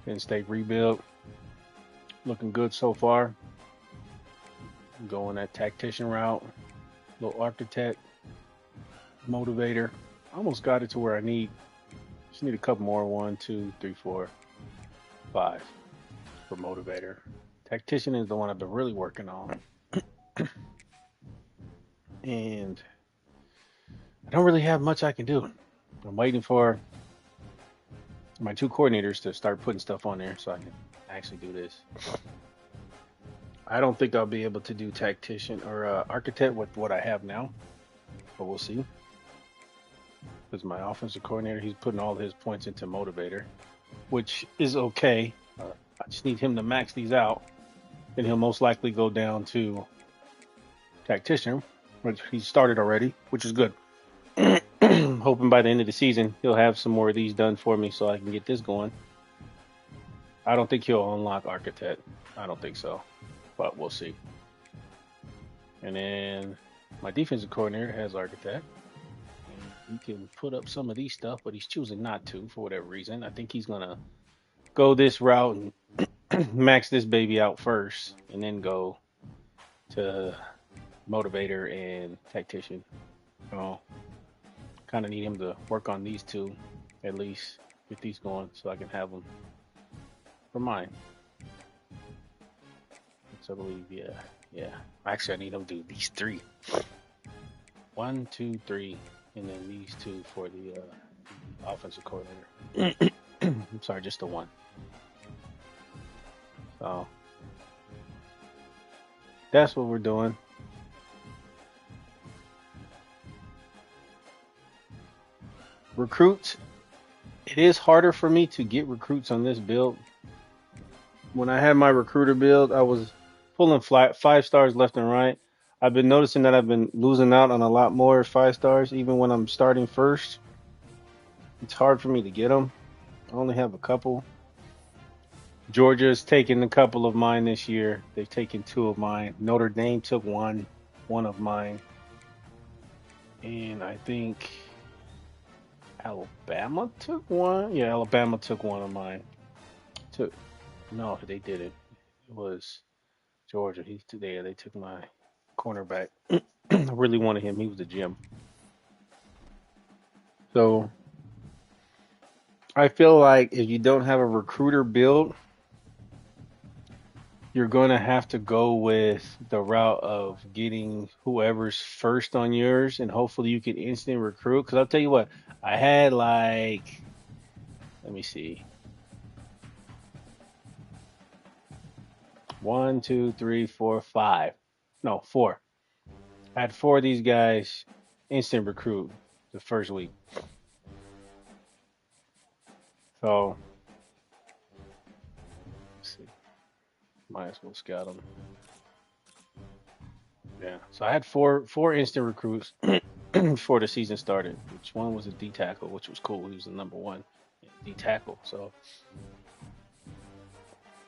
Penn State rebuild. Looking good so far. Going that tactician route. Little architect, motivator. Almost got it to where I need. Just need a couple more. 1, 2, 3, 4, 5 for motivator. Tactician is the one I've been really working on. And I don't really have much I can do. I'm waiting for my two coordinators to start putting stuff on there so I can actually do this. I don't think I'll be able to do tactician or architect with what I have now, but we'll see. Because my offensive coordinator, he's putting all his points into motivator, which is okay. I just need him to max these out, and he'll most likely go down to tactician, which he started already, which is good. Hoping by the end of the season he'll have some more of these done for me so I can get this going. I don't think he'll unlock architect. I don't think so, but we'll see. And then my defensive coordinator has architect. He can put up some of these stuff, but he's choosing not to for whatever reason. I think he's gonna go this route and max this baby out first, and then go to motivator and tactician. So kind of need him to work on these two, at least get these going, so I can have them for mine. So I believe, yeah. Actually, I need him to do these three. 1, 2, 3, and then these two for the offensive coordinator. I'm sorry, just the one. So that's what we're doing. Recruits. It is harder for me to get recruits on this build. When I had my recruiter build, I was pulling flat 5 stars left and right. I've been noticing that I've been losing out on a lot more 5 stars, even when I'm starting first. It's hard for me to get them. I only have a couple. Georgia's taken a couple of mine this year. They've taken 2 of mine. Notre Dame took one of mine. And I think Alabama took one. Yeah, Alabama took one of mine. No, they didn't. It was Georgia. He's today. They took my cornerback. I really wanted him. He was a gem. So I feel like if you don't have a recruiter build, you're going to have to go with the route of getting whoever's first on yours, and hopefully you can instant recruit. Because I'll tell you what, I had like, let me see, 1, 2, 3, 4, 5. No, 4. I had 4 of these guys instant recruit the first week. So, let's see. Might as well scout them. Yeah. So I had four instant recruits before the season started. Which one was a D tackle, which was cool. He was the number 1 D tackle. So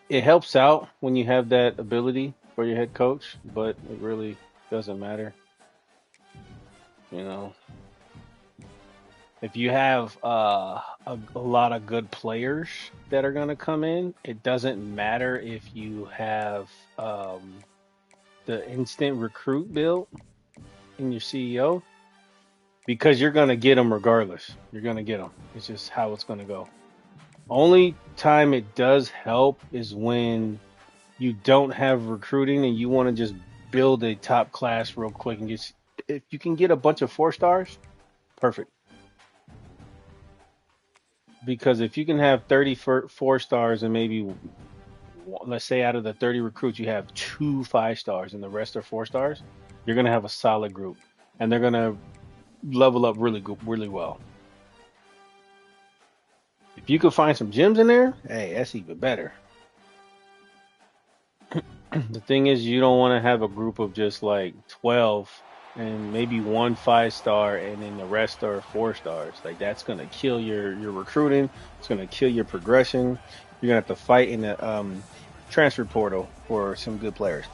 it helps out when you have that ability for your head coach, but it really doesn't matter. You know, if you have a lot of good players that are going to come in, it doesn't matter if you have the instant recruit build in your CEO, because you're going to get them regardless. You're going to get them. It's just how it's going to go. Only time it does help is when you don't have recruiting and you want to just build a top class real quick and just, if you can get a bunch of 4 stars, perfect. Because if you can have 34 stars and maybe, let's say out of the 30 recruits, you have 2 5 stars and the rest are 4 stars, you're going to have a solid group and they're going to level up really well. If you could find some gems in there, hey, that's even better. The thing is, you don't want to have a group of just like 12 and maybe 1 5-star and then the rest are 4 stars. Like, that's going to kill your recruiting. It's going to kill your progression. You're going to have to fight in the transfer portal for some good players.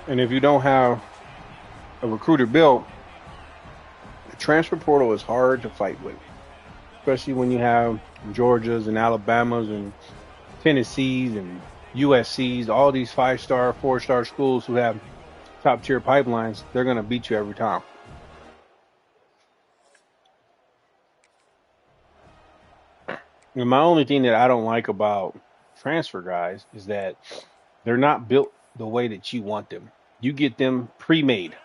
And if you don't have a recruiter built, the transfer portal is hard to fight with, especially when you have Georgias and Alabamas and Tennessees and USCs, all these 5-star, 4-star schools who have top tier pipelines. They're going to beat you every time. And my only thing that I don't like about transfer guys is that they're not built the way that you want them. You get them pre-made.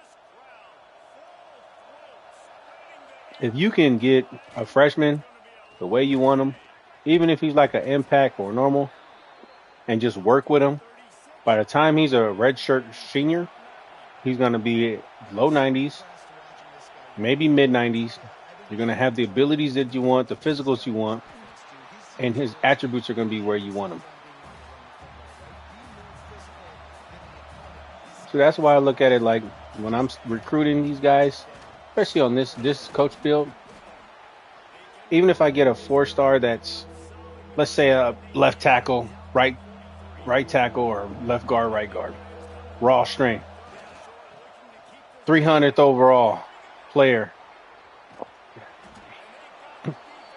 If you can get a freshman the way you want him, even if he's like an impact or normal, and just work with him, by the time he's a redshirt senior, he's going to be low 90s, maybe mid 90s. You're going to have the abilities that you want, the physicals you want, and his attributes are going to be where you want them. So that's why I look at it like when I'm recruiting these guys, especially on this coach build, even if I get a 4-star that's, let's say, a left tackle, right tackle, or left guard, right guard, raw strength, 300th overall player,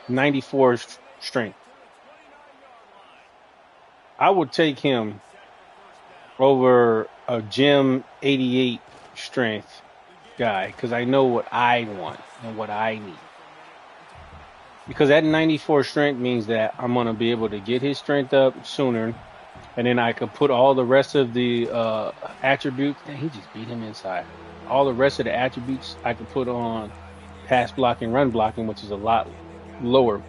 94 strength, I would take him over a gym 88 strength guy because I know what I want and what I need. Because that 94 strength means that I'm going to be able to get his strength up sooner, and then I could put all the rest of the attributes. Dang, he just beat him inside. All the rest of the attributes I could put on pass blocking, run blocking, which is a lot lower.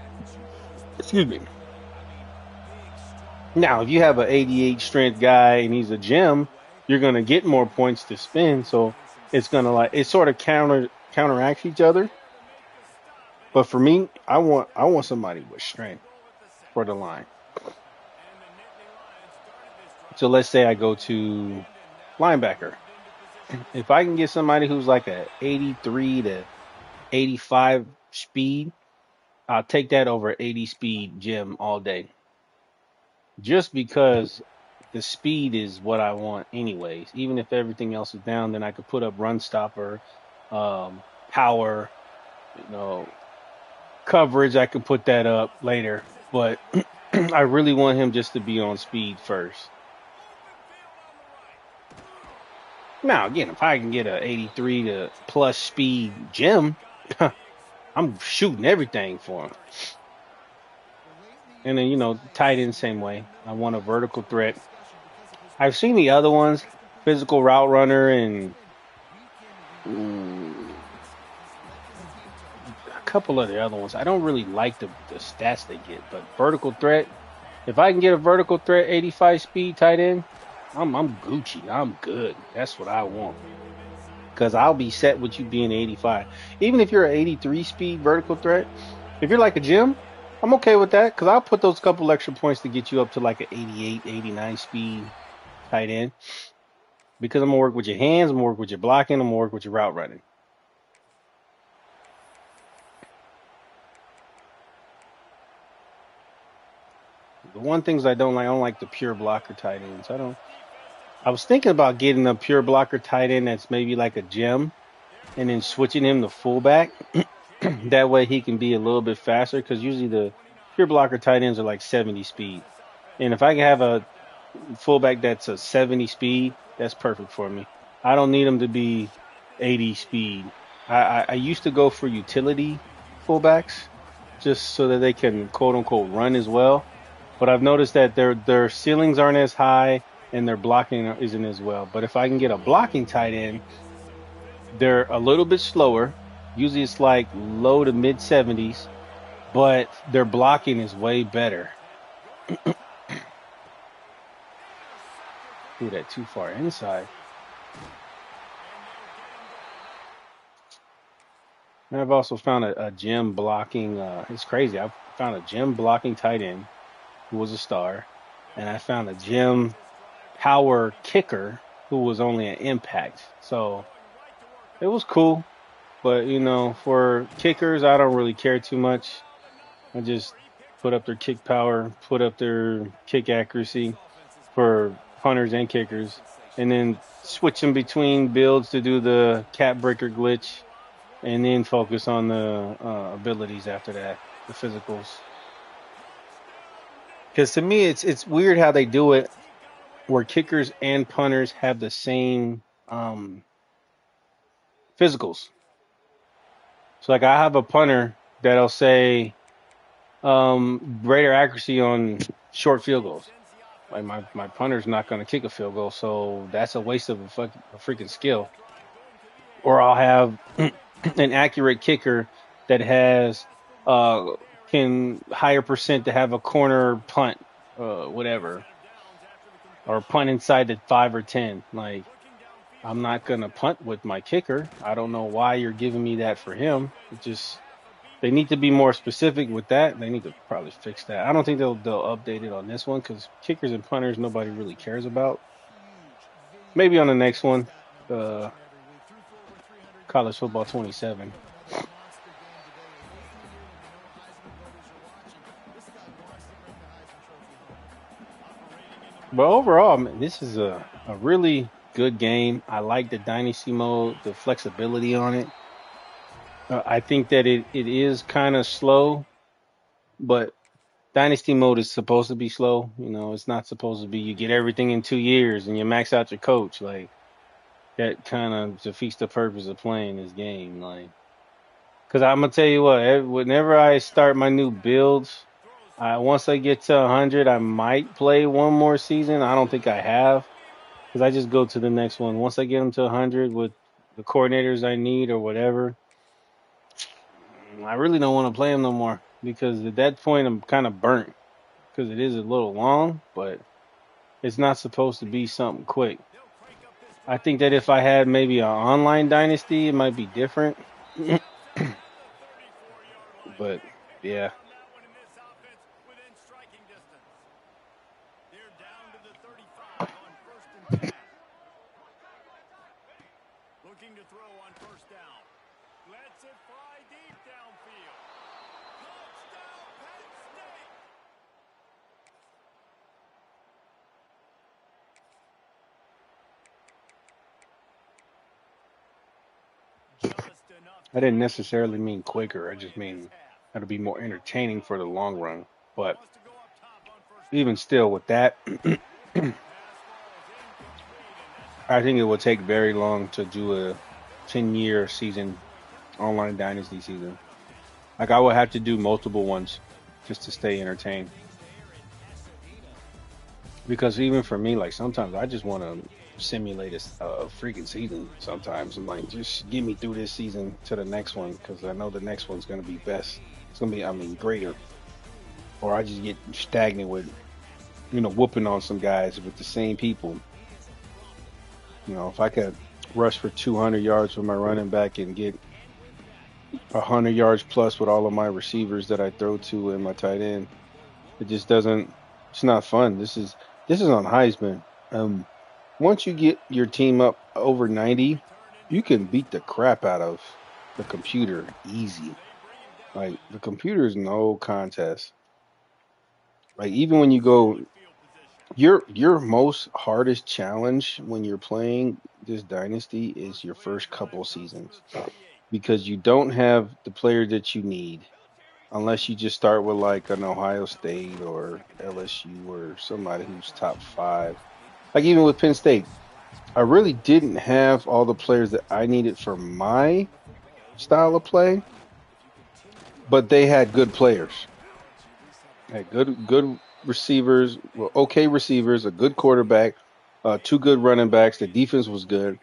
Excuse me. Now, if you have an 88 strength guy and he's a gym, you're going to get more points to spend. So it's going to it sort of counteracts each other. But for me, I want somebody with strength for the line. So let's say I go to linebacker. If I can get somebody who's like a 83 to 85 speed, I'll take that over 80 speed gym all day. Just because the speed is what I want anyways. Even if everything else is down, then I could put up run stopper, power, coverage. I could put that up later. But I really want him just to be on speed first. Now, again, if I can get a 83 to plus speed gym, I'm shooting everything for him. And then, tight end, same way. I want a vertical threat. I've seen the other ones, physical route runner and a couple of the other ones. I don't really like the stats they get, but vertical threat, if I can get a vertical threat 85 speed tight end, I'm Gucci. I'm good. That's what I want. Because I'll be set with you being 85. Even if you're an 83 speed vertical threat, if you're like a gym, I'm okay with that because I'll put those couple extra points to get you up to like an 88, 89 speed tight end. Because I'm going to work with your hands, I'm going to work with your blocking, I'm going to work with your route running. The one things I don't like the pure blocker tight ends. I was thinking about getting a pure blocker tight end that's maybe like a gem and then switching him to fullback. That way he can be a little bit faster because usually the pure blocker tight ends are like 70 speed. And if I can have a fullback that's a 70 speed, that's perfect for me. I don't need him to be 80 speed. I used to go for utility fullbacks just so that they can quote unquote run as well. But I've noticed that their ceilings aren't as high and their blocking isn't as well. But if I can get a blocking tight end, they're a little bit slower. Usually it's like low to mid 70s, but their blocking is way better. Ooh, that too far inside. And I've also found a gym blocking. It's crazy. I've found a gym blocking tight end who was a star, and I found a gym power kicker who was only an impact. So it was cool. But, for kickers, I don't really care too much. I just put up their kick power, put up their kick accuracy for punters and kickers. and then switching between builds to do the cat breaker glitch, and then focus on the abilities after that, the physicals. Because to me, it's weird how they do it, where kickers and punters have the same physicals. So like I have a punter that'll say greater accuracy on short field goals. Like my punter's not going to kick a field goal, so that's a waste of a freaking skill. Or I'll have an accurate kicker that has uh can higher percent to have a corner punt, whatever, or punt inside the 5 or 10. Like I'm not gonna punt with my kicker. I don't know why you're giving me that for him. It just they need to be more specific with that. They need to probably fix that. I don't think they'll update it on this one because kickers and punters nobody really cares about. Maybe on the next one, uh, college football 27. But overall, man, this is a really good game. I like the dynasty mode, the flexibility on it. I think that it is kind of slow, but dynasty mode is supposed to be slow. You know, it's not supposed to be you get everything in 2 years and you max out your coach. Like that kind of defeats the purpose of playing this game. Like, because I'm gonna tell you what, whenever I start my new builds, once I get to 100, I might play one more season. I don't think I have because I just go to the next one. Once I get them to 100 with the coordinators I need or whatever, I really don't want to play them no more because at that point I'm kind of burnt because it is a little long, but it's not supposed to be something quick. I think that if I had maybe an online dynasty, it might be different. But yeah, I didn't necessarily mean quicker. I just mean it'll be more entertaining for the long run. But even still, with that, I think it will take very long to do a 10-year season, online dynasty season. Like I would have to do multiple ones just to stay entertained. Because even for me, like sometimes I just want to simulate a freaking season. Sometimes I'm like, just get me through this season to the next one because I know the next one's gonna be best. It's gonna be, I mean, greater. Or I just get stagnant with, whooping on some guys with the same people. If I could rush for 200 yards with my running back and get 100 yards plus with all of my receivers that I throw to and my tight end, it just doesn't. It's not fun. This is on Heisman. Um, Once you get your team up over 90, you can beat the crap out of the computer easy. Like the computer is no contest. Like even when you go, your most hardest challenge when you're playing this dynasty is your first couple seasons because you don't have the player that you need unless you just start with like an Ohio State or LSU or somebody who's top five. Like even with Penn State, I really didn't have all the players that I needed for my style of play, but they had good players. Had good receivers, well, okay receivers, a good quarterback, two good running backs. The defense was good,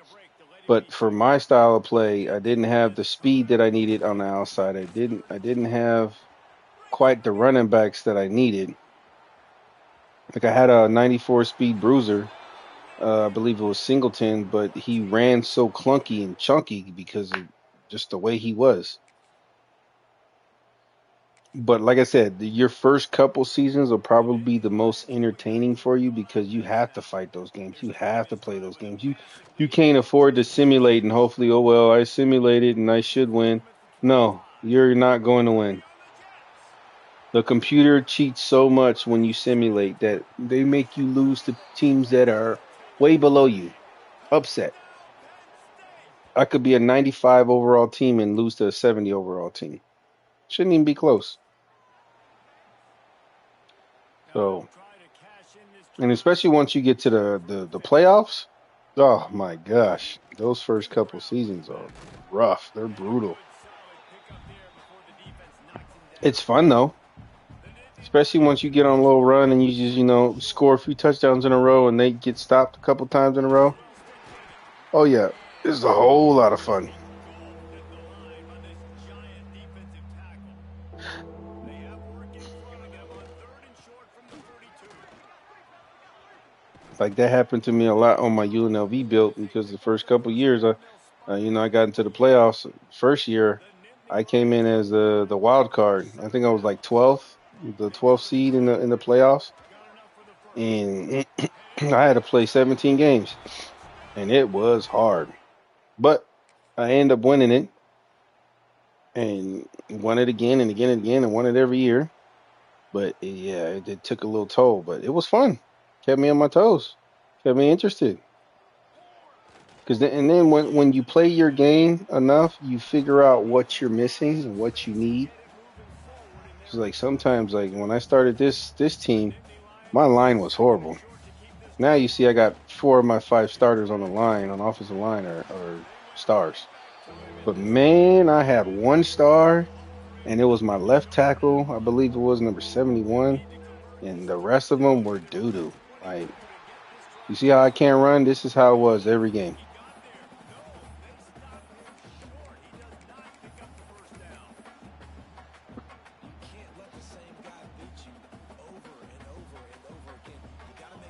but for my style of play, I didn't have the speed that I needed on the outside. I didn't have quite the running backs that I needed. Like I had a 94 speed bruiser. I believe it was Singleton, but he ran so clunky and chunky because of just the way he was. But like I said, your first couple seasons will probably be the most entertaining for you because you have to fight those games. You have to play those games. You can't afford to simulate and hopefully, oh well, I simulated and I should win. No, you're not going to win. The computer cheats so much when you simulate that they make you lose to teams that are way below you. Upset. I could be a 95 overall team and lose to a 70 overall team. Shouldn't even be close. So, and especially once you get to the playoffs, oh my gosh, those first couple seasons are rough. They're brutal. It's fun though, especially once you get on a little run and you just score a few touchdowns in a row and they get stopped a couple times in a row. Oh yeah, this is a whole lot of fun. Like that happened to me a lot on my UNLV build because the first couple years, I got into the playoffs. First year, I came in as the wild card. I think I was like 12th, the 12th seed in the playoffs, and I had to play 17 games, and it was hard, but I ended up winning it, and won it again and again and again, and won it every year. But yeah, it took a little toll, but it was fun. Kept me on my toes, kept me interested. And then when you play your game enough, you figure out what you're missing and what you need. It's like sometimes, like when I started this team, my line was horrible. Now you see, I got 4 of my 5 starters on the line, on offensive line, are stars. But man, I had 1 star, and it was my left tackle. I believe it was number 71, and the rest of them were doo doo. Like, you see how I can't run? This is how it was every game.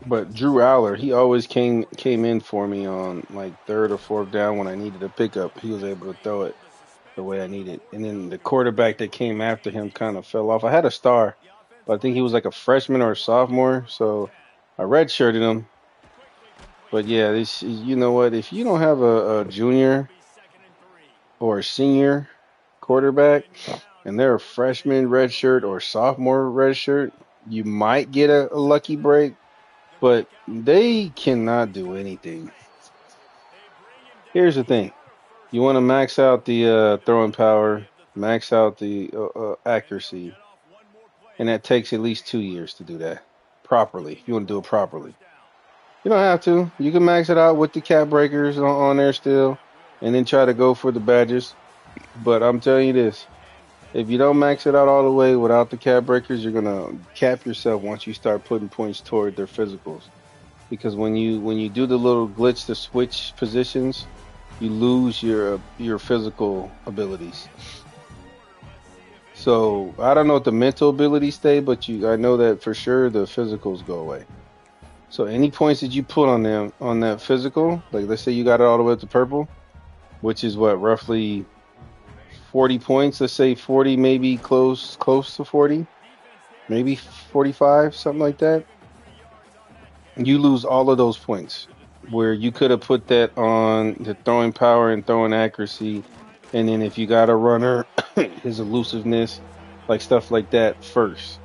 But Drew Aller, he always came in for me on like 3rd or 4th down when I needed a pickup. He was able to throw it the way I needed. And then the quarterback that came after him kind of fell off. I had a star, but I think he was like a freshman or a sophomore, so I redshirted him. But yeah, you know what? If you don't have a junior or a senior quarterback, and they're a freshman redshirt or sophomore redshirt, you might get a lucky break. But they cannot do anything. Here's the thing. You want to max out the throwing power, max out the accuracy, and that takes at least 2 years to do that properly. If you want to do it properly. You don't have to. You can max it out with the cap breakers on there still, and then try to go for the badges. But I'm telling you this. If you don't max it out all the way without the cap breakers, you're going to cap yourself once you start putting points toward their physicals. Because when you do the little glitch to switch positions, you lose your physical abilities. So I don't know if the mental abilities stay, but I know that for sure the physicals go away. So any points that you put on them on that physical, like let's say you got it all the way up to purple, which is what, roughly 40 points. Let's say 40, maybe close to 40, maybe 45, something like that. You lose all of those points where you could have put that on the throwing power and throwing accuracy. And then if you got a runner, his elusiveness, like stuff like that first.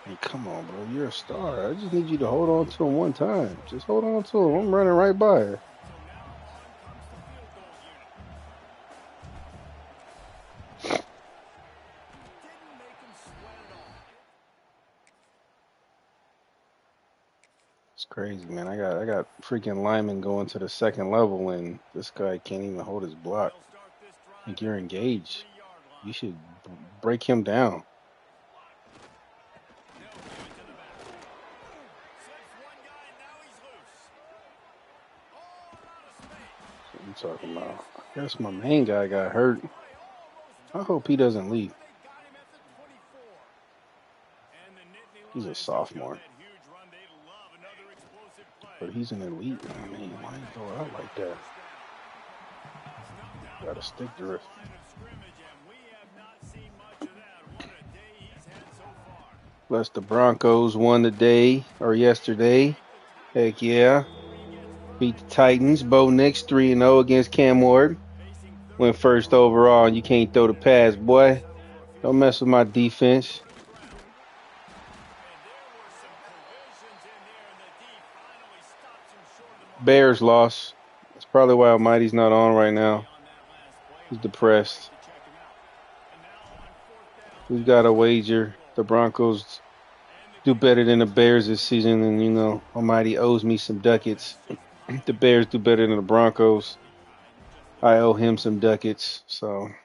Hey, come on, bro. You're a star. I just need you to hold on to him one time. Just hold on to him. I'm running right by her. It's crazy, man. I got freaking linemen going to the 2nd level, and this guy can't even hold his block. Like, you're engaged. You should break him down. What I'm talking about. I guess my main guy got hurt. I hope he doesn't leave. He's a sophomore. But he's an elite. I mean, why you go out like that? Gotta stick to it. Plus the Broncos won today or yesterday. Heck yeah. Beat the Titans. Bo Nix 3-0 against Cam Ward. Went first overall, and you can't throw the pass, boy. Don't mess with my defense. Bears lost. That's probably why Almighty's not on right now. He's depressed. We've got a wager. The Broncos do better than the Bears this season, and Almighty owes me some ducats. The Bears do better than the Broncos. I owe him some ducats, so I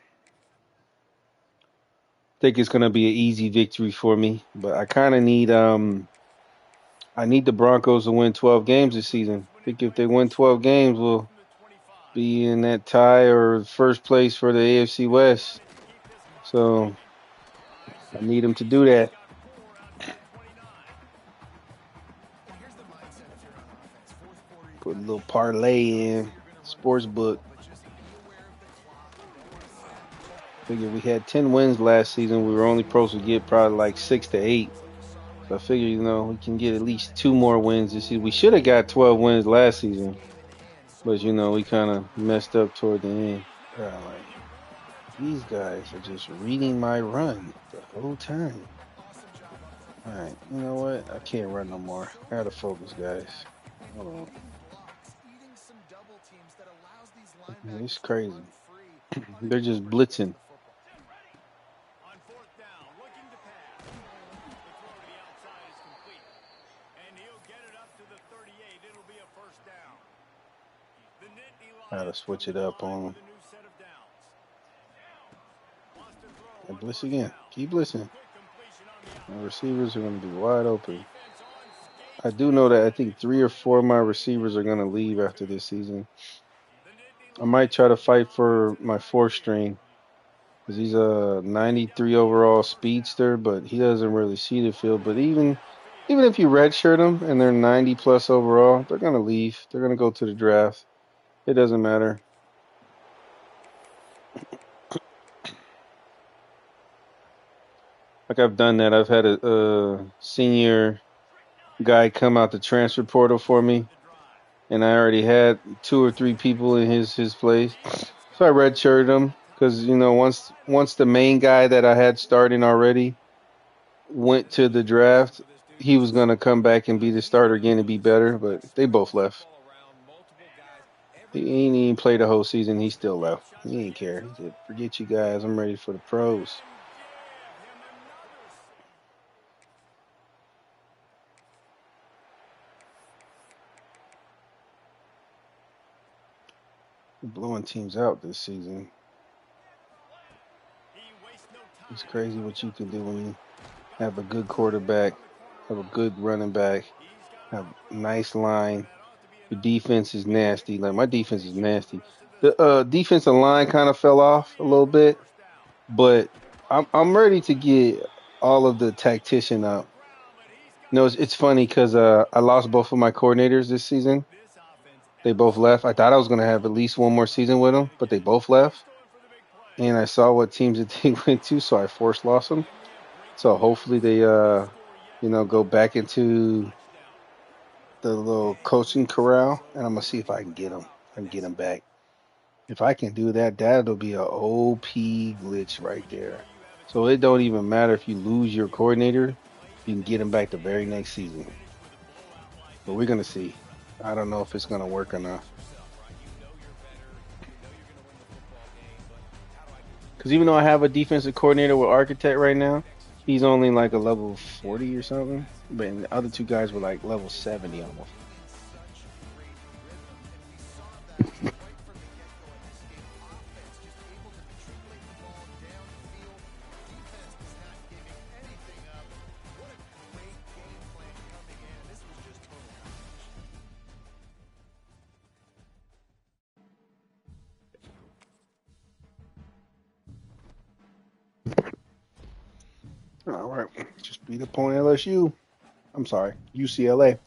think it's gonna be an easy victory for me. But I kind of need I need the Broncos to win 12 games this season. I think if they win 12 games, we'll be in that tie or first place for the AFC West. So I need them to do that. Put a little parlay in sports book. Figure we had 10 wins last season. We were only supposed to get probably like 6 to 8. So I figure, we can get at least 2 more wins this season. We should have got 12 wins last season. But, we kind of messed up toward the end. These guys are just reading my run the whole time. All right, you know what? I can't run no more. I gotta focus, guys. Hold on. It's crazy. They're just blitzing. I gotta switch it up on them. And blitz again. Keep blitzing. My receivers are going to be wide open. I do know that I think 3 or 4 of my receivers are going to leave after this season. I might try to fight for my 4th string because he's a 93 overall speedster, but he doesn't really see the field. But even if you redshirt them and they're 90 plus overall, they're going to leave. They're going to go to the draft. It doesn't matter. Like I've done that. I've had a senior guy come out the transfer portal for me, and I already had 2 or 3 people in his place. So I redshirted him because once the main guy that I had starting already went to the draft, he was gonna come back and be the starter again and be better. But they both left. He ain't even played the whole season. He still left. He didn't care. He said, "Forget you guys. I'm ready for the pros." We're blowing teams out this season. It's crazy what you can do when you have a good quarterback, have a good running back, have a nice line. Your defense is nasty. Like my defense is nasty. The defensive line kind of fell off a little bit, but I'm ready to get all of the tactician up. It's funny because I lost both of my coordinators this season. They both left. I thought I was going to have at least one more season with them, but they both left. And I saw what teams that they went to, so I forced lost them. So hopefully they, go back into the little coaching corral, and I'm gonna see if I can get them. I can get them back. If I can do that, that'll be a OP glitch right there. So it don't even matter if you lose your coordinator, you can get them back the very next season. But we're gonna see. I don't know if it's gonna work or not. Because even though I have a defensive coordinator with Architect right now, he's only like a level 40 or something. But the other 2 guys were like level 70 almost. All right. Just beat up on LSU. I'm sorry, UCLA.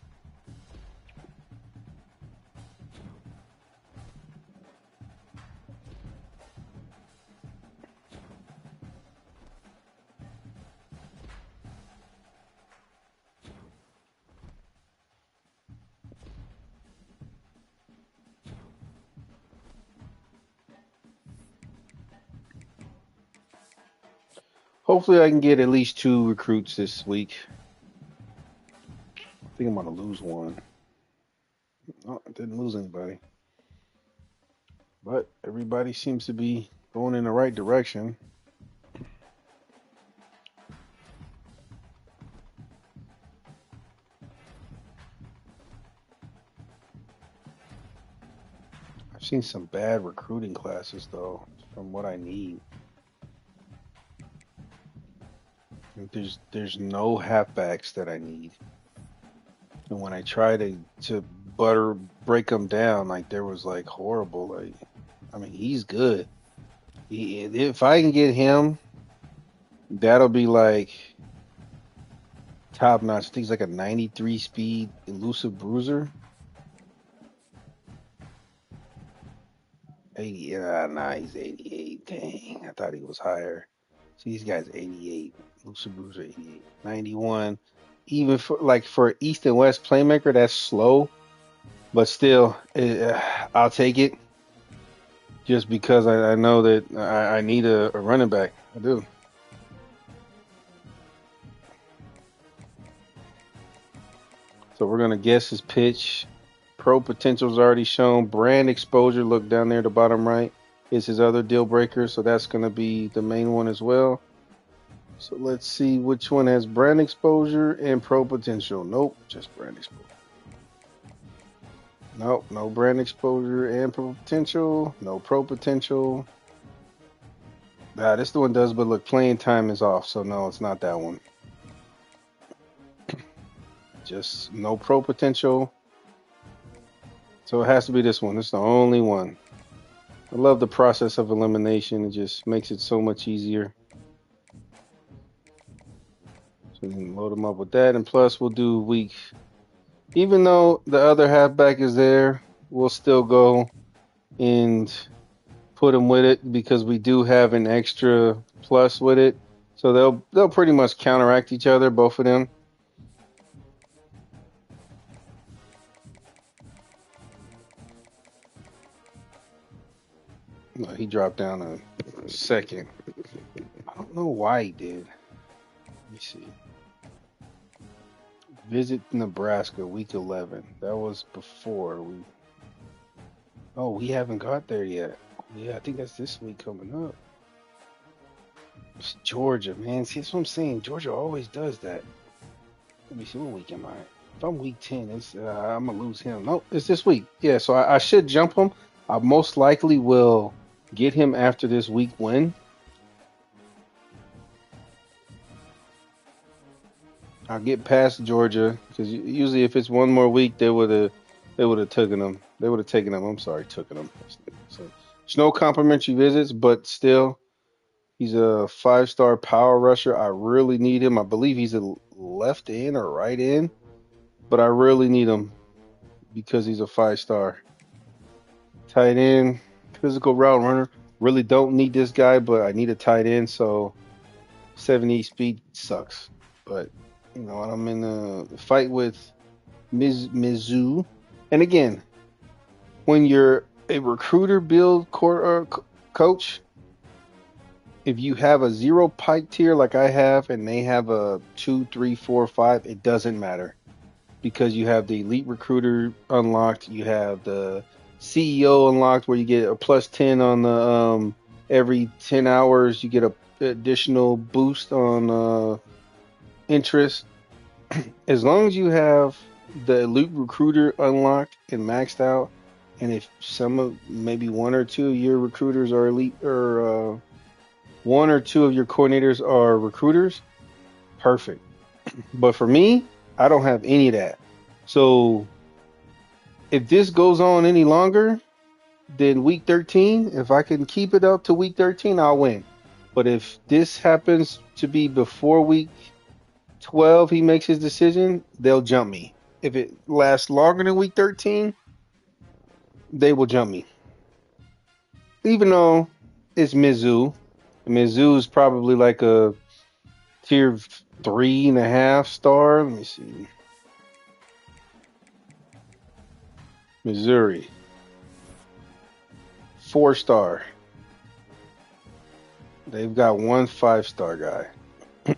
Hopefully I can get at least 2 recruits this week. I think I'm gonna lose one. Oh, I didn't lose anybody. But everybody seems to be going in the right direction. I've seen some bad recruiting classes though, from what I need. There's no halfbacks that I need. And when I try to butter break them down, like there was like horrible. Like I mean, he's good. If I can get him, that'll be like top notch. I think he's like a 93 speed elusive bruiser. 80. Nah, he's 88. Dang, I thought he was higher. See, these guys 88. Elusive bruiser 88. 91. Even for East and West playmaker, that's slow. But still, I'll take it just because I know that I need a running back. I do. So we're gonna guess his pitch. Pro potential's already shown. Brand exposure, look down there at the bottom right, is his other deal breaker. So that's gonna be the main one as well. So let's see which one has brand exposure and pro potential. Nope, just brand exposure. Nope, no brand exposure and pro potential. No pro potential. This the one does, but look, playing time is off. So no, it's not that one. Just no pro potential. So it has to be this one. It's the only one. I love the process of elimination. It just makes it so much easier. So we can load them up with that. And plus, we'll do week. Even though the other halfback is there, we'll still go and put him with it because we do have an extra plus with it. So they'll pretty much counteract each other, both of them. No, he dropped down a second. I don't know why he did. Let me see. Visit Nebraska, week 11. That was before we. Oh, we haven't got there yet. Yeah, I think that's this week coming up. It's Georgia, man. See, that's what I'm saying. Georgia always does that. Let me see, what week am I? If I'm week 10, I'm going to lose him. No, it's this week. Yeah, so I should jump him. I most likely will get him after this week win. I'll get past Georgia because usually if it's one more week, they would have taken them. They would have taken them. I'm sorry, taken them. So there's no complimentary visits, but still, he's a 5-star power rusher. I really need him. I believe he's a left in or right in, but I really need him because he's a 5-star. Tight end, physical route runner. Really don't need this guy, but I need a tight end. So 70 speed sucks, but you know, I'm in a fight with Mizzou. And again, when you're a recruiter build coach, if you have a 0 pike tier like I have and they have a 2, 3, 4, 5, it doesn't matter because you have the elite recruiter unlocked. You have the CEO unlocked where you get a plus 10 on the every 10 hours you get a additional boost on interest. As long as you have the elite recruiter unlocked and maxed out, and if some of maybe 1 or 2 of your recruiters are elite, or 1 or 2 of your coordinators are recruiters, perfect. But for me, I don't have any of that. So if this goes on any longer than week 13, if I can keep it up to week 13, I'll win. But if this happens to be before week 12 he makes his decision, they'll jump me. If it lasts longer than week 13, they will jump me. Even though it's Mizzou. Mizzou is probably like a tier 3.5 star. Let me see. Missouri. 4-star. They've got one 5-star guy,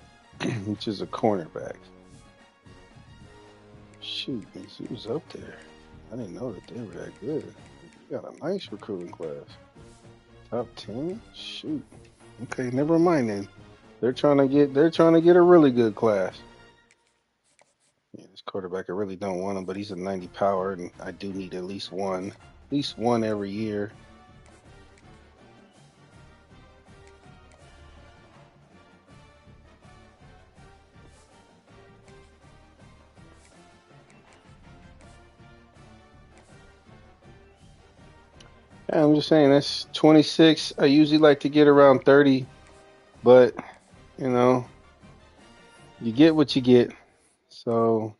which is a cornerback. Shoot, who's up there? I didn't know that they were that good. You got a nice recruiting class. Top 10? Shoot. Okay, never mind then. They're trying to get a really good class. Yeah, this quarterback, I really don't want him, but he's a 90 power, and I do need at least one every year. Yeah, I'm just saying that's 26. I usually like to get around 30, but you know, you get what you get. So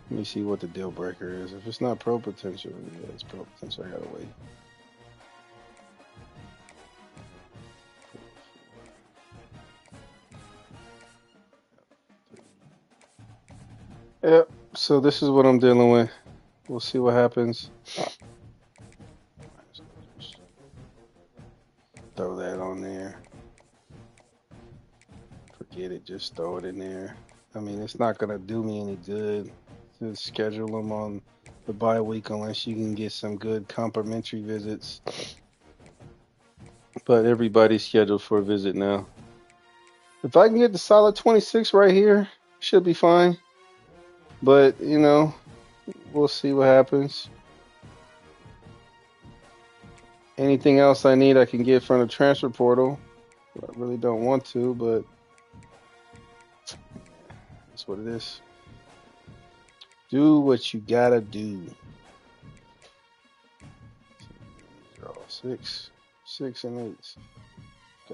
let me see what the deal breaker is. If it's not pro potential, yeah, it's pro potential. I gotta wait. Yep. So this is what I'm dealing with. We'll see what happens. Throw that on there. Forget it. Just throw it in there. I mean, it's not gonna do me any good to schedule them on the bye week unless you can get some good complimentary visits. But everybody's scheduled for a visit now. If I can get the solid 26 right here, should be fine. But, we'll see what happens. Anything else I need, I can get from the transfer portal. I really don't want to, but that's what it is. Do what you gotta do. 6 and 8.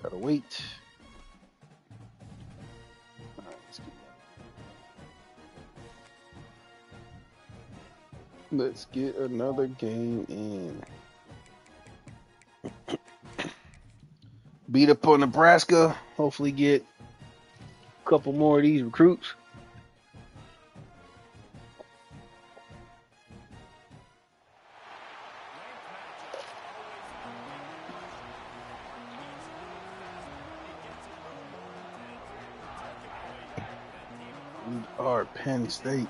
Gotta wait. All right, let's get another game in. Beat up on Nebraska. Hopefully get a couple more of these recruits. We are Penn State.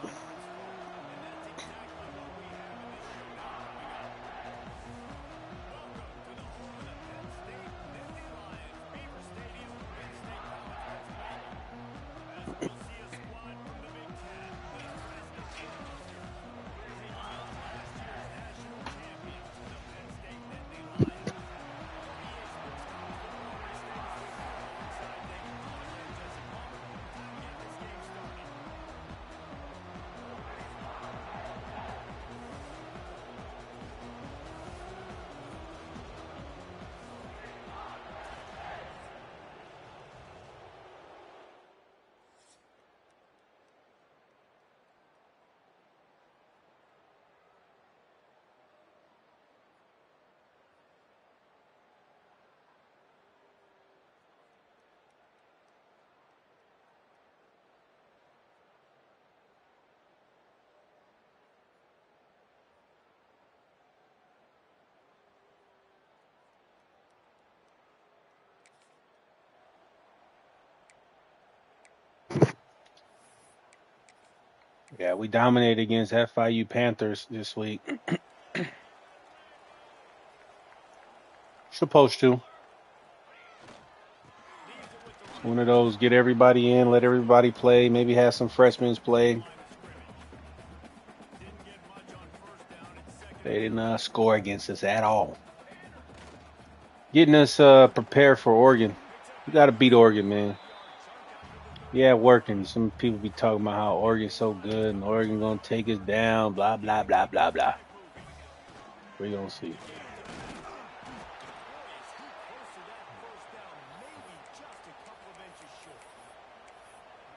Yeah, we dominated against FIU Panthers this week. Supposed to. It's one of those get everybody in, let everybody play, maybe have some freshmen play. They didn't score against us at all. Getting us prepared for Oregon. We got to beat Oregon, man. Yeah, working. Some people be talking about how Oregon's so good and Oregon going to take us down, blah, blah, blah, blah, blah. We're going to see.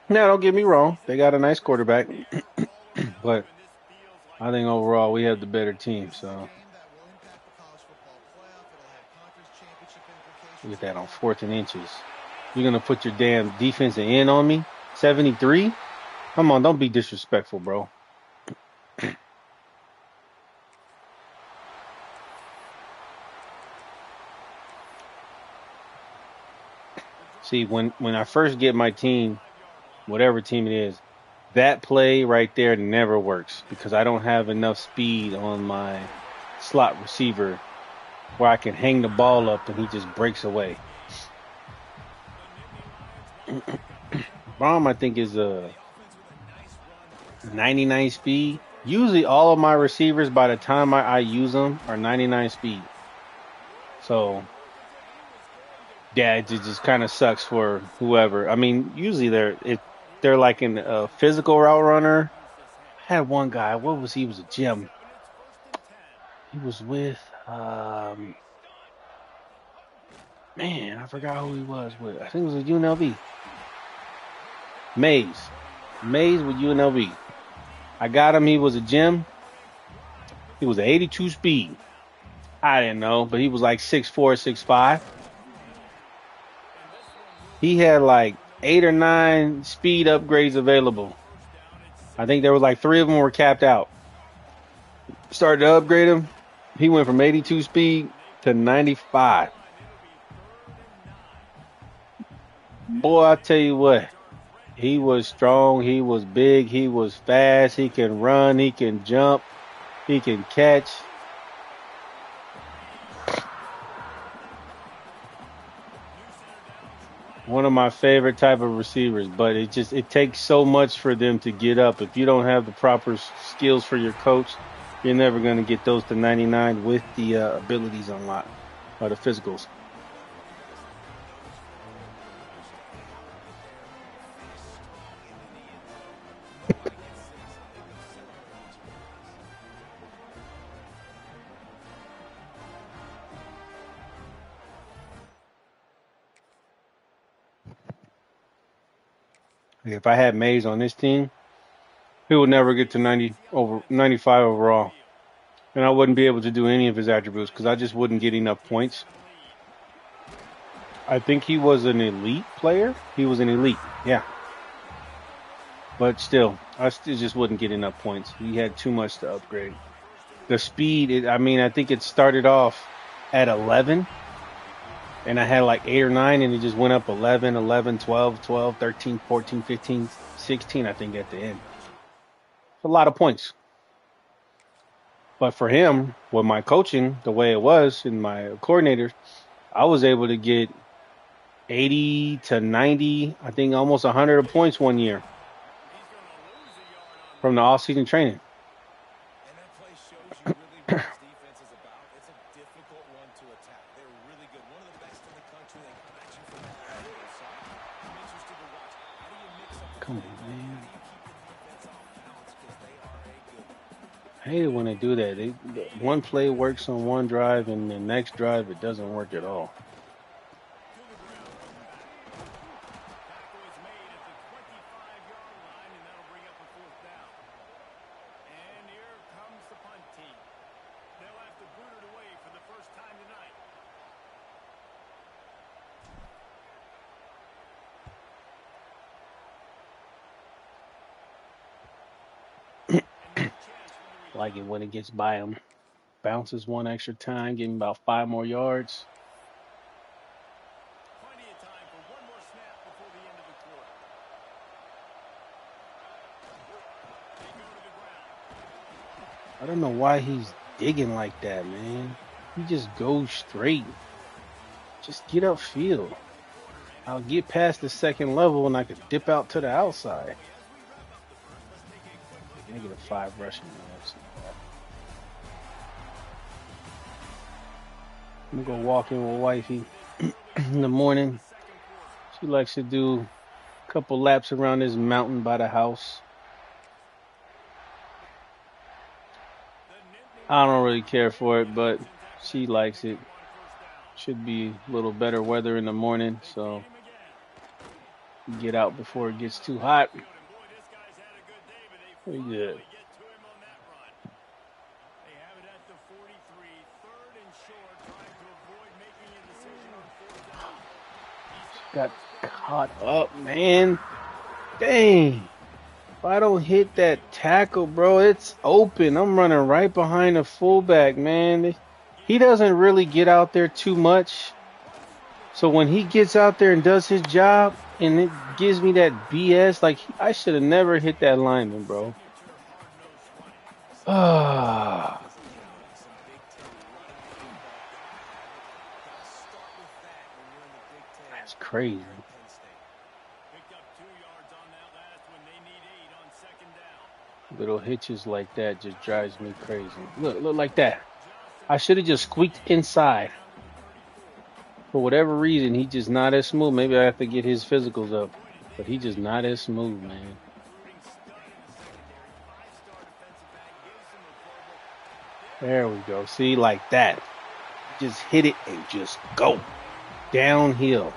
Now, don't get me wrong. They got a nice quarterback. But I think overall we have the better team. So look at that on 4th and inches. You're going to put your damn defensive end on me? 73? Come on, don't be disrespectful, bro. See, when I first get my team, whatever team it is, that play right there never works because I don't have enough speed on my slot receiver where I can hang the ball up and he just breaks away. Braum, I think, is a 99 speed. Usually, all of my receivers, by the time I use them, are 99 speed. So, yeah, it just kind of sucks for whoever. I mean, usually they're like a physical route runner. I had one guy. What was he? He was a gym. He was with man, I forgot who he was with. I think it was with UNLV. Mays with UNLV. I got him. He was a gym. He was an 82 speed. I didn't know, but he was like 6'4", 6'5". He had like 8 or 9 speed upgrades available. I think there was like 3 of them were capped out. Started to upgrade him. He went from 82 speed to 95. Boy, I tell you what, he was strong. He was big. He was fast. He can run. He can jump. He can catch. One of my favorite type of receivers, but it takes so much for them to get up. If you don't have the proper skills for your coach, you're never going to get those to 99 with the abilities unlocked or the physicals. If I had Mays on this team, he would never get to 95 overall. And I wouldn't be able to do any of his attributes because I just wouldn't get enough points. I think he was an elite player. He was an elite, yeah. But still, I still just wouldn't get enough points. He had too much to upgrade. The speed, I think it started off at 11. And I had like 8 or 9, and it just went up 11, 11, 12, 12, 13, 14, 15, 16, I think, at the end. It's a lot of points. But for him, with my coaching, the way it was, and my coordinators, I was able to get 80 to 90, I think almost 100 points one year from the off-season training. Come on, man. I hate it when they do that. One play works on one drive, and the next drive it doesn't work at all. Like it when it gets by him. Bounces one extra time, give him about 5 more yards. I don't know why he's digging like that, man. He just goes straight. Just get upfield. I'll get past the second level and I could dip out to the outside. -5 rushing yards. I'm gonna go walk in with wifey in the morning. She likes to do a couple laps around this mountain by the house. I don't really care for it, but she likes it. Should be a little better weather in the morning, so get out before it gets too hot. Pretty good. Got caught up, man. Dang. If I don't hit that tackle, bro, it's open. I'm running right behind the fullback, man. He doesn't really get out there too much. So when he gets out there and does his job and it gives me that BS, like I should have never hit that lineman, bro. Ah, that's crazy. Little hitches like that just drives me crazy. Look like that. I should have just squeaked inside. For whatever reason, he just not as smooth. Maybe I have to get his physicals up, but he just not as smooth, man. There we go. See, like that. Just hit it and just go downhill.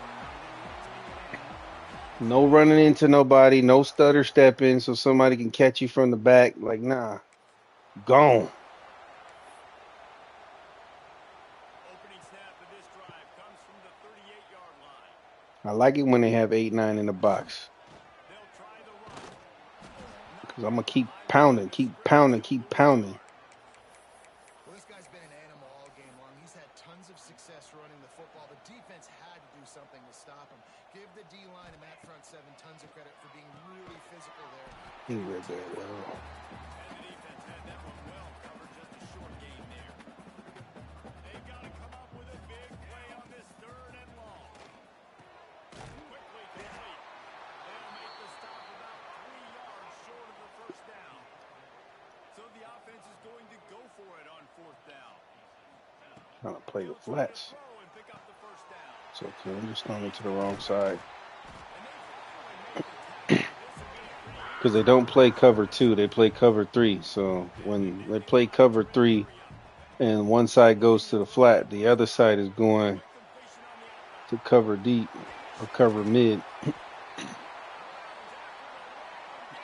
No running into nobody, no stutter stepping so somebody can catch you from the back. Like, nah, gone. I like it when they have 8-9 in the box. Because I'm going to keep pounding, keep pounding, keep pounding. Well, this guy's been an animal all game long. He's had tons of success running the football. The defense had to do something to stop him. Give the D-line and that front seven tons of credit for being really physical there. He read that well. Trying to play the flats. It's okay. I'm just going into the wrong side. Because they don't play cover 2, they play cover 3. So when they play cover 3 and one side goes to the flat, the other side is going to cover deep or cover mid.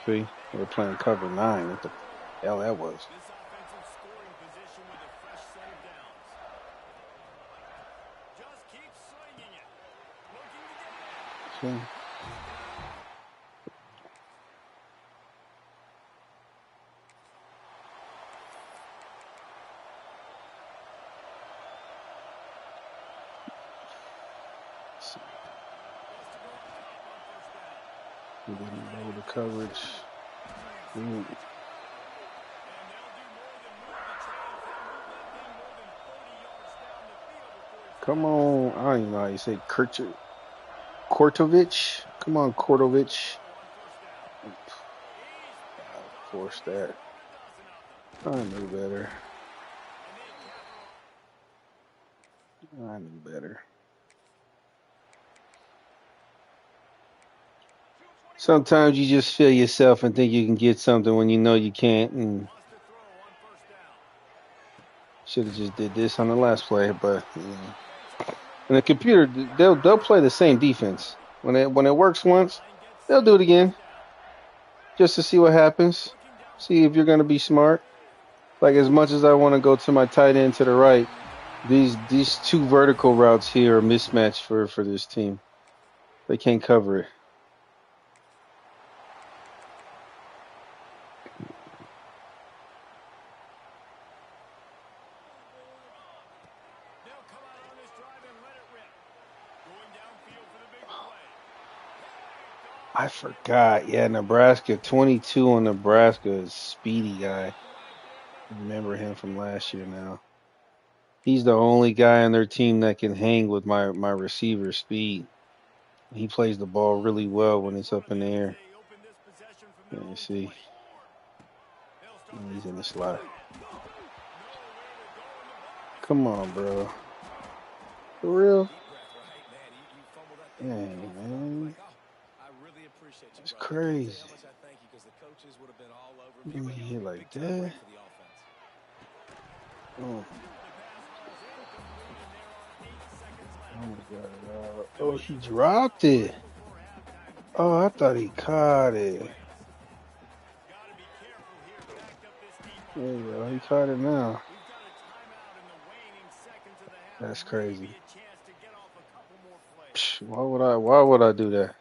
See, they're playing cover 9. What the hell that was? See? We didn't know the coverage. Come on. I don't even know how you say Kortovich. Come on, Kortovich. Force that. I knew better. I knew better. Sometimes you just feel yourself and think you can get something when you know you can't. And should have just did this on the last play, but you know. And the computer, they'll play the same defense when it works once, they'll do it again, just to see what happens. See if you're gonna be smart. Like as much as I want to go to my tight end to the right, these two vertical routes here are mismatched for this team. They can't cover it. I forgot. Yeah, Nebraska. 22 on Nebraska is speedy guy. I remember him from last year now. He's the only guy on their team that can hang with my receiver speed. He plays the ball really well when it's up in the air. Yeah, you see. He's in the slot. Come on, bro. For real? Dang, man. It's crazy. You mean here like that? Oh. Oh my God. Oh, he dropped it. Oh, I thought he caught it. There you go. He caught it now. That's crazy. Why would I do that?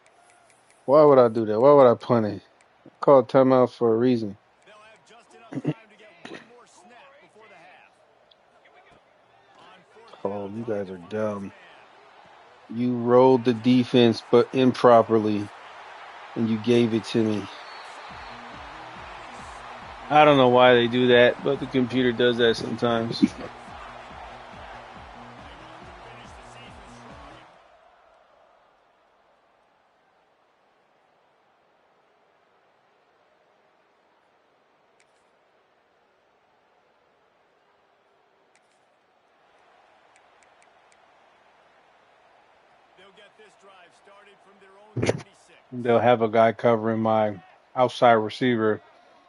Why would I do that? Why would I punt it? I called timeout for a reason. Oh, you guys are dumb. You rolled the defense, but improperly, and you gave it to me. I don't know why they do that, but the computer does that sometimes. They'll have a guy covering my outside receiver,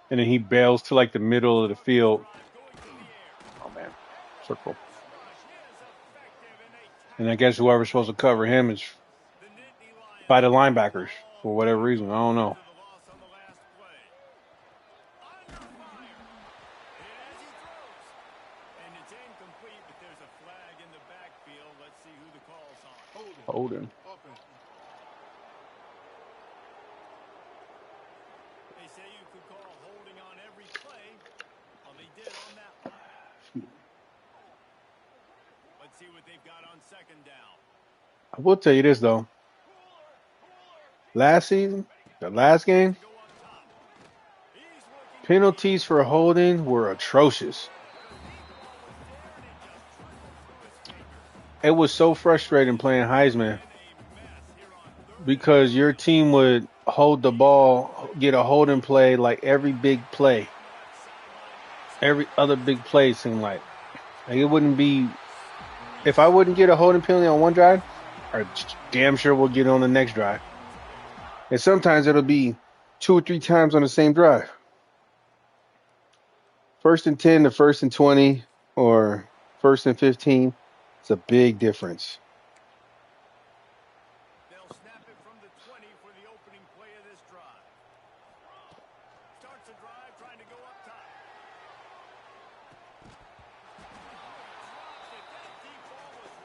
and then he bails to like the middle of the field. Oh man, circle. And I guess whoever's supposed to cover him is by the linebackers for whatever reason. I don't know. Holding. I will tell you this though. Last season, the last game, penalties for holding were atrocious. It was so frustrating playing Heisman because your team would hold the ball, get a holding play like every big play. Every other big play seemed like it wouldn't be. If I wouldn't get a holding penalty on one drive, I damn sure we'll get it on the next drive. And sometimes it'll be 2 or 3 times on the same drive. 1st and 10 to 1st and 20 or 1st and 15. It's a big difference.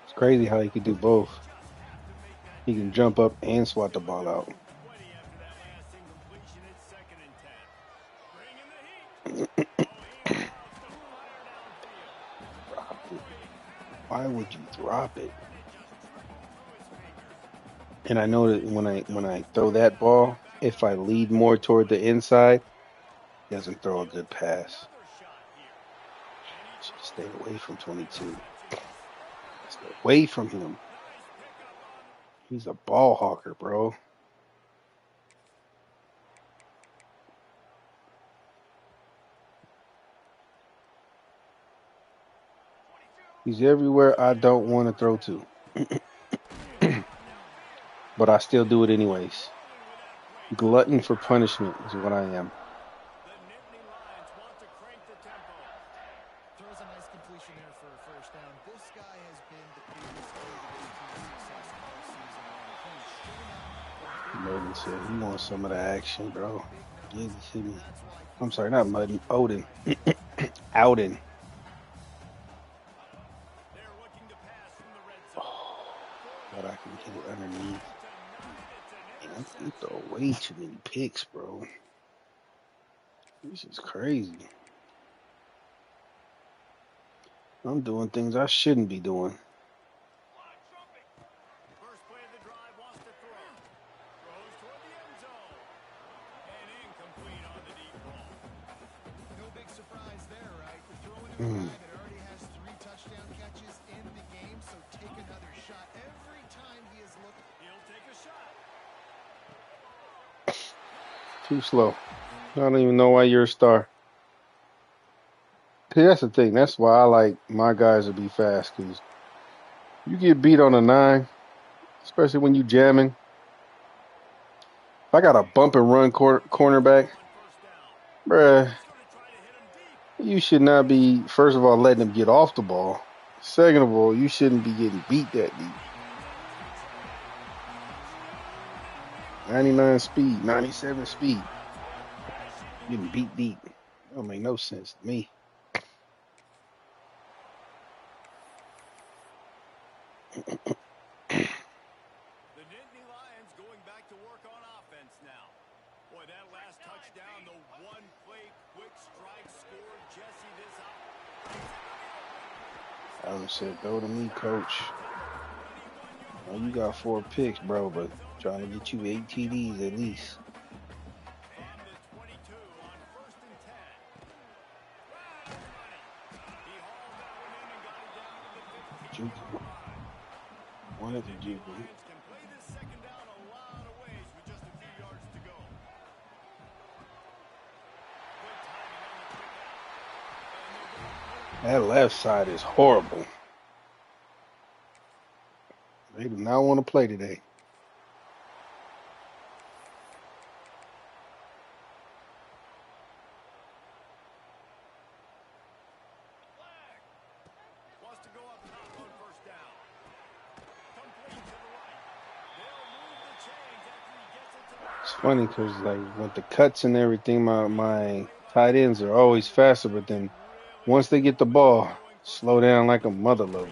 It's crazy how he could do both. He can jump up and swat the ball out. Drop it. Why would you drop it? And I know that when I throw that ball, if I lead more toward the inside, he doesn't throw a good pass. Should stay away from 22. Stay away from him. He's a ball hawker, bro. He's everywhere I don't want to throw to. But I still do it anyways. Glutton for punishment is what I am. Throws a nice completion there for a first down. This guy has been the biggest key to this team's success all season long. Merton said he wants some of the action, bro. Give it to me. I'm sorry, not Mudden. Odin. Ouden. Oh, but I can get it underneath. Man, you throw way too many picks, bro. This is crazy. I'm doing things I shouldn't be doing. No big surprise there, right? You're throwing to a guy that already has 3 touchdown catches in the game, so take another shot. Every time he has looked, he'll take a shot. Too slow. I don't even know why you're a star. See, that's the thing. That's why I like my guys to be fast, because you get beat on a 9, especially when you jamming. If I got a bump and run cornerback, bruh, you should not be, first of all, letting him get off the ball. Second of all, you shouldn't be getting beat that deep. 99 speed, 97 speed. Getting beat deep. That don't make no sense to me. The Nittany Lions going back to work on offense now. Boy, that last touchdown, the one-play quick strike scored Jesse this out. I would say, go to me, coach. know you got 4 picks, bro, but trying to get you 8 TDs at least. And the 22 on 1st and 10. He hauled that one in and got it down to the 15-yard Juju. line. Wanted The to Juju. Lions can play this second down a lot of ways with just a few yards to go. Good timing on the quick out. That left side is horrible. They do not want to play today. Wants to go up top on 1st down. Complete to the right. They'll move the chains after he gets it to the It's 30. funny because like with the cuts and everything, my tight ends are always faster, but then once they get the ball, slow down like a mother lover.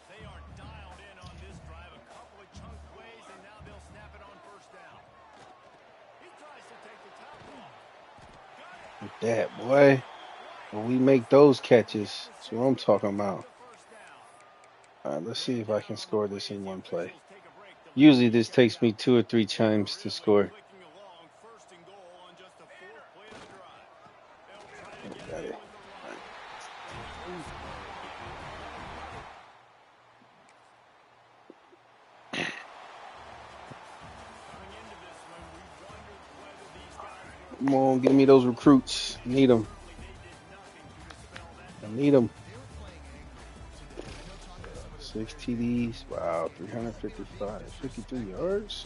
They are dialed in on this drive. A couple of chunk plays, and now they'll snap it on 1st down. He tries to take the top off. Got it. With that, boy. When we make those catches, that's what I'm talking about. All right, let's see if I can score this in one play. Usually this takes me 2 or 3 times to score. Got it. Come on, give me those recruits. Need them. I need them. 6 TDs. Wow, 355, 53 yards.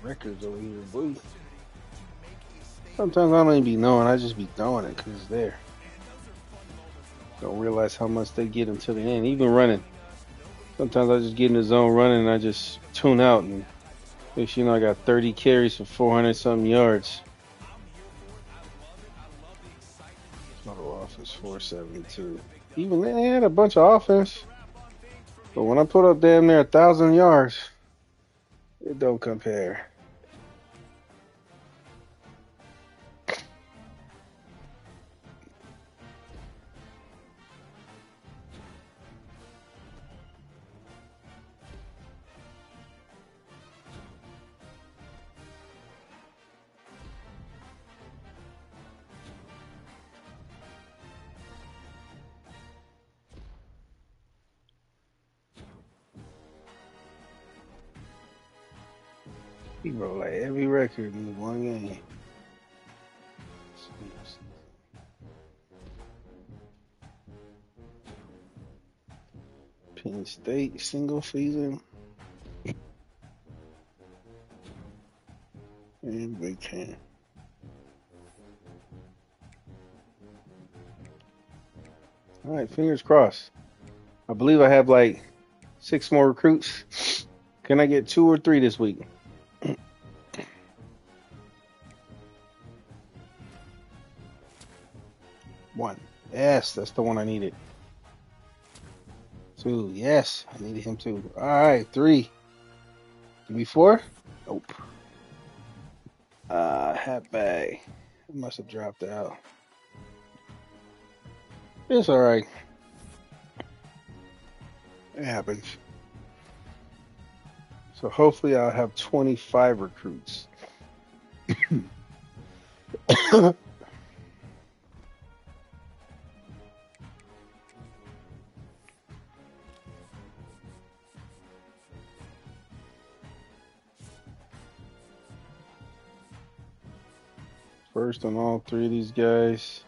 Records over here, boy. Sometimes I don't even be knowing. I just be throwing it because it's there. Don't realize how much they get until the end. Even running. Sometimes I just get in the zone running and I just tune out. And next you know, I got 30 carries for 400 something yards. Total offense 472. Even they had a bunch of offense. But when I put up damn near 1,000 yards, it don't compare. He broke like every record in one game. Penn State single season. And Big Ten. All right, fingers crossed. I believe I have like 6 more recruits. Can I get 2 or 3 this week? 1. Yes, that's the one I needed. 2. Yes, I needed him too. All right, 3. Give me 4. Nope. Hat bag. I must have dropped out. It's all right. It happens. So hopefully I'll have 25 recruits. First on all 3 of these guys.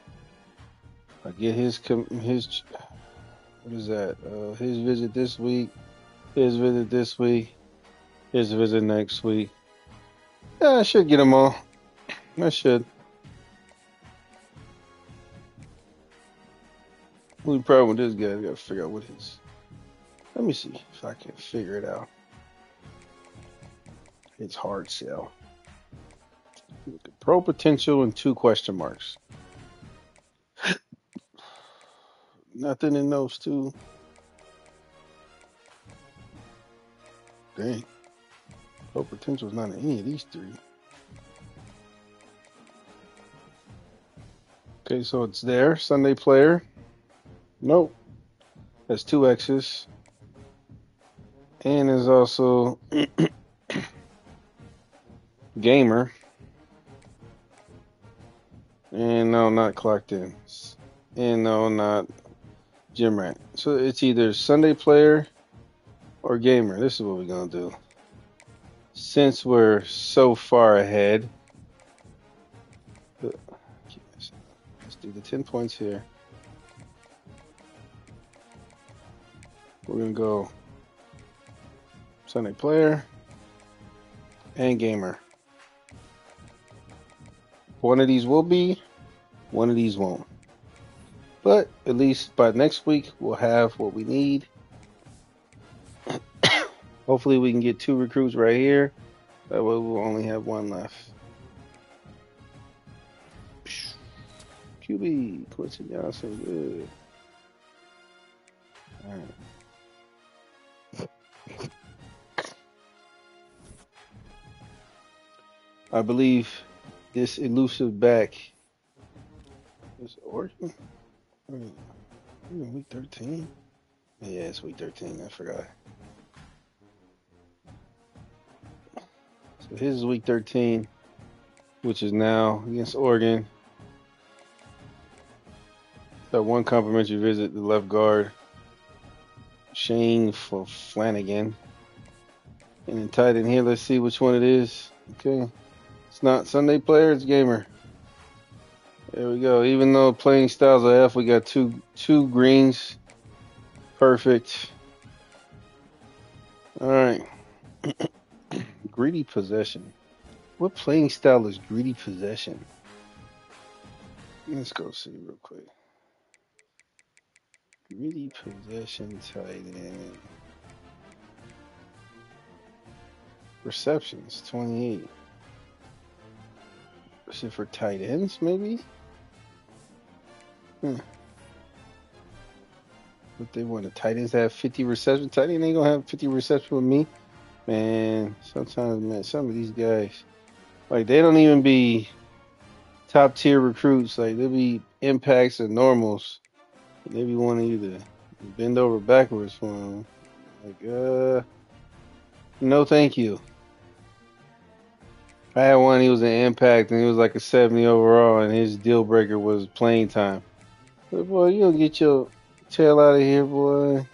I get his what is that? His visit this week, his visit this week, his visit next week. Yeah, I should get them all. I should. Only problem with this guy, I gotta figure out what his. Let me see if I can figure it out. It's hard sell. Look at pro potential and 2 question marks. Nothing in those 2. Dang. Pro potential is not in any of these 3. Okay, so it's there. Sunday player. Nope. That's 2 X's. And there's also gamer. And no, not clocked in. And no, not gym rat. So it's either Sunday player or gamer. This is what we're going to do. Since we're so far ahead, let's do the 10 points here. We're going to go Sunday player and gamer. One of these will be, one of these won't. But at least by next week, we'll have what we need. Hopefully we can get 2 recruits right here. That way we'll only have 1 left. QB, Quincy Johnson, good. All right. I believe this elusive back is Oregon. Week 13? Yeah, it's week 13. I forgot. So his is week 13, which is now against Oregon. Got 1 complimentary visit, the left guard, Shane Flanagan. And then tight end here, let's see which one it is. Okay. It's not Sunday player, it's gamer. There we go. Even though playing styles are F, we got two greens. Perfect. All right. Greedy possession. What playing style is greedy possession? Let's go see real quick. Greedy possession tight end. Receptions, 28. Is it for tight ends, maybe? But they want the tight ends to have 50 receptions. Tight end ain't gonna have 50 receptions with me. Man, sometimes, man, some of these guys, like, they don't even be top tier recruits. Like, they'll be impacts and normals. They be wanting you to bend over backwards for them. Like, no thank you. I had one, he was an impact, and he was like a 70 overall, and his deal breaker was playing time. But boy, you don't get your tail out of here, boy.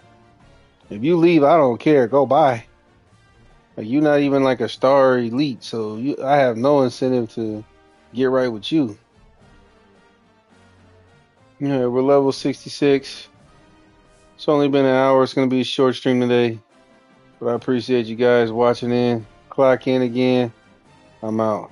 If you leave, I don't care. Go bye. Like, you're not even like a star elite, so I have no incentive to get right with you. Yeah, we're level 66. It's only been an hour. It's going to be a short stream today. But I appreciate you guys watching in. Clock in again. I'm out.